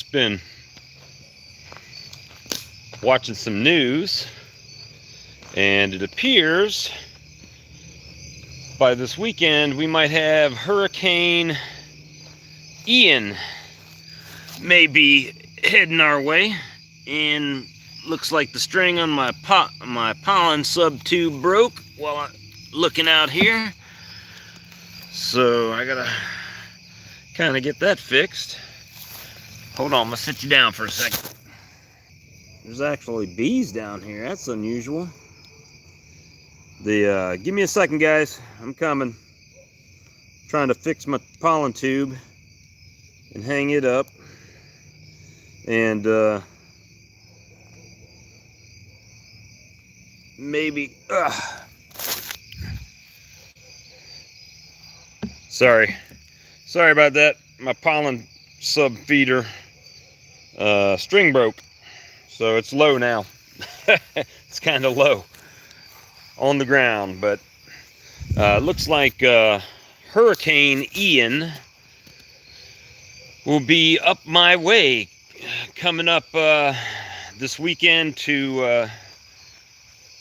just been watching some news, and it appears by this weekend we might have Hurricane Ian maybe heading our way, and looks like the string on my pollen sub tube broke while I'm looking out here, so I gotta kind of get that fixed. Hold on, I'm gonna sit you down for a second. There's actually bees down here. That's unusual. Give me a second, guys. I'm coming. Trying to fix my pollen tube and hang it up. And maybe. Sorry about that. My pollen sub feeder string broke. So it's low now. It's kind of low on the ground, but looks like Hurricane Ian will be up my way coming up this weekend to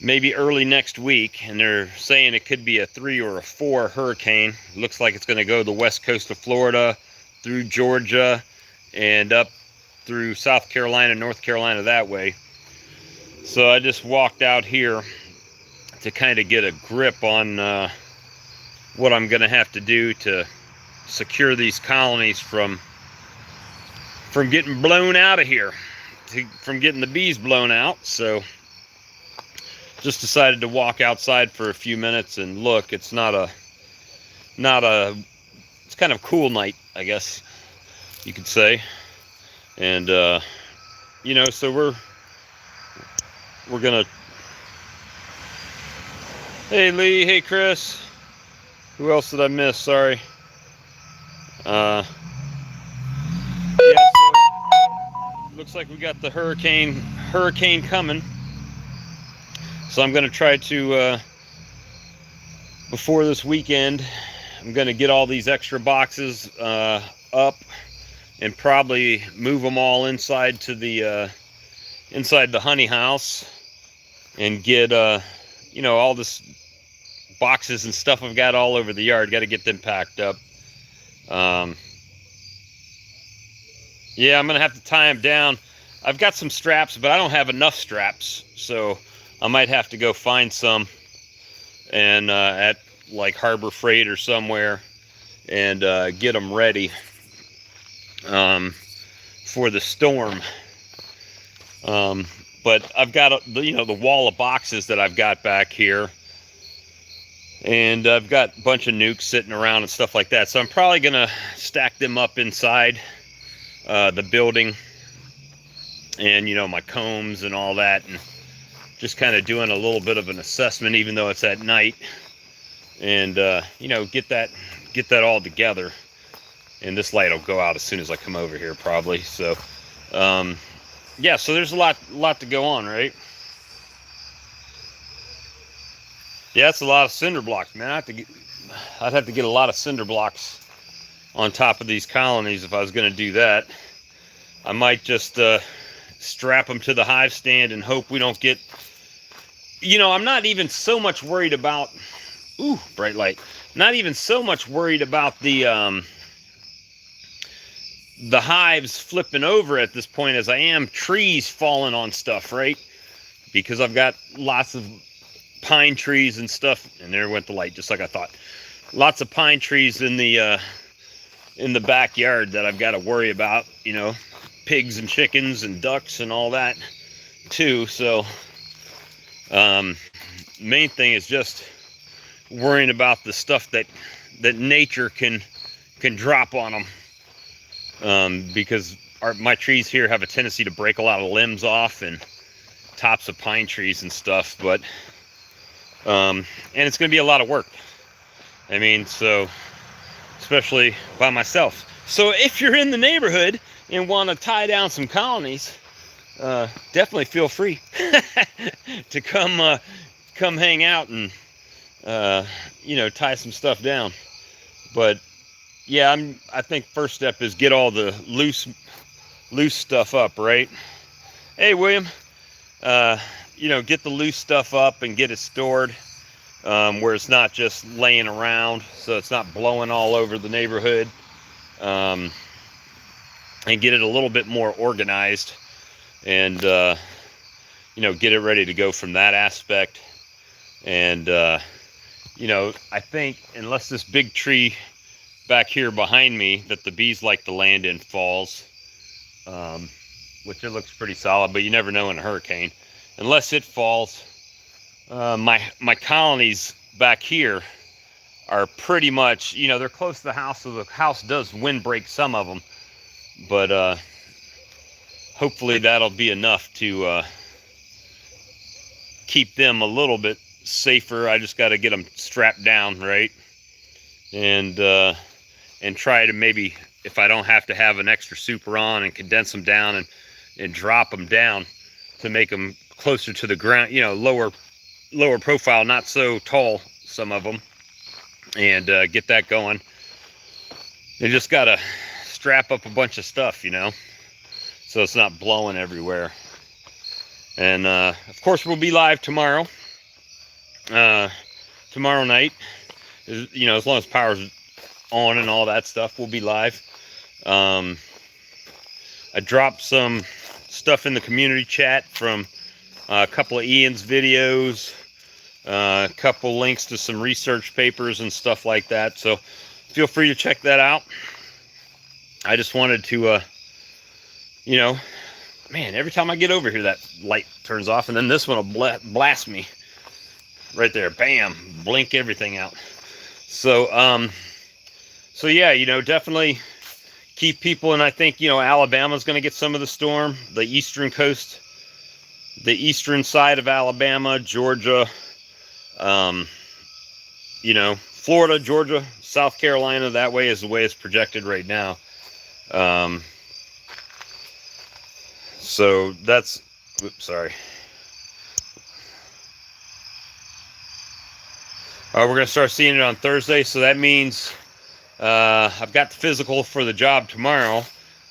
maybe early next week, and they're saying it could be a 3 or a 4 hurricane. Looks like it's going to go the west coast of Florida, through Georgia, and up through South Carolina, North Carolina that way. So I just walked out here to kind of get a grip on what I'm going to have to do to secure these colonies from getting blown out of here, from getting the bees blown out. So just decided to walk outside for a few minutes and look. It's it's kind of a cool night, I guess you could say. And you know, so we're gonna. Hey Lee, hey Chris. Who else did I miss? Sorry. Yeah, so looks like we got the hurricane coming. So I'm gonna try to before this weekend, I'm gonna get all these extra boxes up and probably move them all inside to the honey house, and get you know, all this boxes and stuff I've got all over the yard. Got to get them packed up. Yeah, I'm gonna have to tie them down. I've got some straps, but I don't have enough straps, so I might have to go find some and at like Harbor Freight or somewhere, and get them ready for the storm. But I've got the wall of boxes that I've got back here, and I've got a bunch of nukes sitting around and stuff like that. So I'm probably gonna stack them up inside the building, and my combs and all that, and just kind of doing a little bit of an assessment, even though it's at night, and get that all together. And this light will go out as soon as I come over here, probably. So yeah, so there's a lot to go on, right? Yeah, it's a lot of cinder blocks, man. I'd have to get a lot of cinder blocks on top of these colonies if I was going to do that. I might just strap them to the hive stand and hope we don't get. I'm not even so much worried about. Ooh, bright light. Not even so much worried about the hives flipping over at this point as I am trees falling on stuff, right? Because I've got lots of pine trees and stuff, and there went the light, just like I thought. Lots of pine trees in the backyard that I've got to worry about, pigs and chickens and ducks and all that too. So main thing is just worrying about the stuff that nature can drop on them. Because my trees here have a tendency to break a lot of limbs off and tops of pine trees and stuff, but and it's going to be a lot of work. I mean, so especially by myself. So if you're in the neighborhood and want to tie down some colonies, definitely feel free to come hang out and tie some stuff down. But yeah, I think first step is get all the loose loose stuff up, right? Hey, William, get the loose stuff up and get it stored where it's not just laying around, so it's not blowing all over the neighborhood, and get it a little bit more organized, and get it ready to go from that aspect. And I think unless this big tree back here behind me that the bees like to land in falls, which it looks pretty solid, but you never know in a hurricane. Unless it falls, my colonies back here are pretty much, they're close to the house, so the house does windbreak some of them, but hopefully that'll be enough to keep them a little bit safer. I just got to get them strapped down, right? And try to, maybe if I don't have to have an extra super on, and condense them down and drop them down to make them closer to the ground, lower profile, not so tall, some of them, and get that going. They just got to strap up a bunch of stuff, so it's not blowing everywhere. And of course we'll be live tomorrow night, as long as power's on and all that stuff, we'll be live. I dropped some stuff in the community chat from a couple of Ian's videos, a couple links to some research papers and stuff like that, so feel free to check that out. I just wanted to man, every time I get over here that light turns off, and then this one will blast me right there. Bam, blink everything out. So yeah, definitely keep people, and I think Alabama's going to get some of the storm, the eastern coast, the eastern side of Alabama, Georgia, Florida, Georgia, South Carolina. That way is the way it's projected right now. So that's, oops, sorry. We're going to start seeing it on Thursday, so that means I've got the physical for the job tomorrow.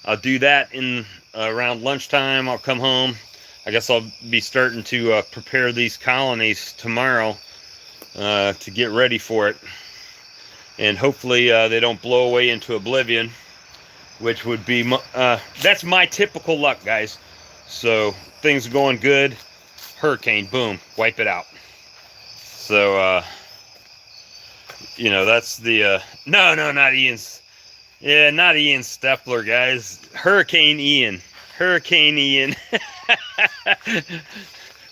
I'll do that in around lunchtime. I'll come home. I guess I'll be starting to prepare these colonies tomorrow to get ready for it. And hopefully they don't blow away into oblivion, which would be, that's my typical luck, guys. So things are going good. Hurricane, boom, wipe it out. So, that's the, no, not Ian's. Yeah, not Ian Stepler, guys. Hurricane Ian. Hurricane Ian.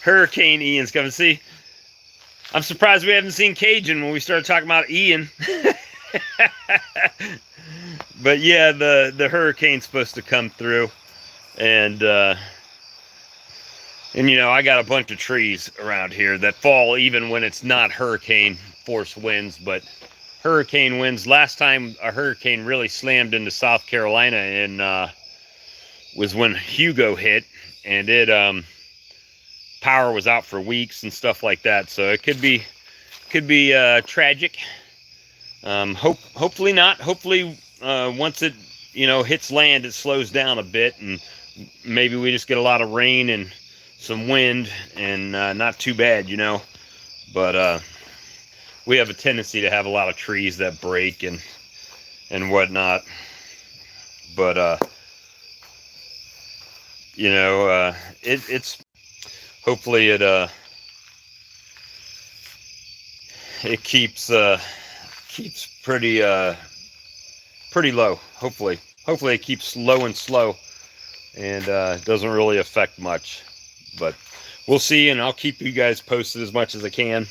Hurricane Ian's coming. See, I'm surprised we haven't seen Cajun when we started talking about Ian. But yeah, the hurricane's supposed to come through. And I got a bunch of trees around here that fall even when it's not hurricane force winds, but hurricane winds. Last time a hurricane really slammed into South Carolina and was when Hugo hit, and it power was out for weeks and stuff like that. So it could be tragic. Hopefully not. Hopefully once it hits land, it slows down a bit, and maybe we just get a lot of rain and some wind, and not too bad, but we have a tendency to have a lot of trees that break and whatnot. But it's hopefully it keeps pretty low. Hopefully it keeps low and slow, and doesn't really affect much. But we'll see, and I'll keep you guys posted as much as I can.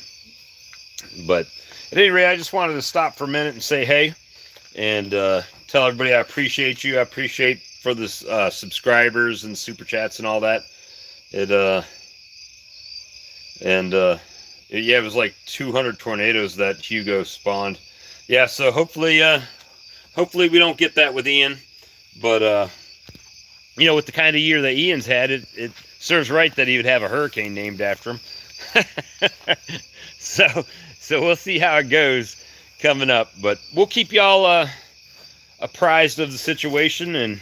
But at any rate, I just wanted to stop for a minute and say hey, and tell everybody I appreciate you. I appreciate for the subscribers and super chats and all that. It was like 200 tornadoes that Hugo spawned. Yeah, so hopefully we don't get that with Ian. But with the kind of year that Ian's had, it serves right that he would have a hurricane named after him. So we'll see how it goes coming up, but we'll keep y'all apprised of the situation, and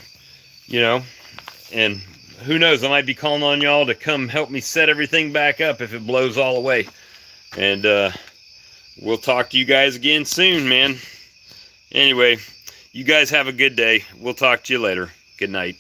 And who knows, I might be calling on y'all to come help me set everything back up if it blows all away. And we'll talk to you guys again soon, man. Anyway, you guys have a good day. We'll talk to you later. Good night.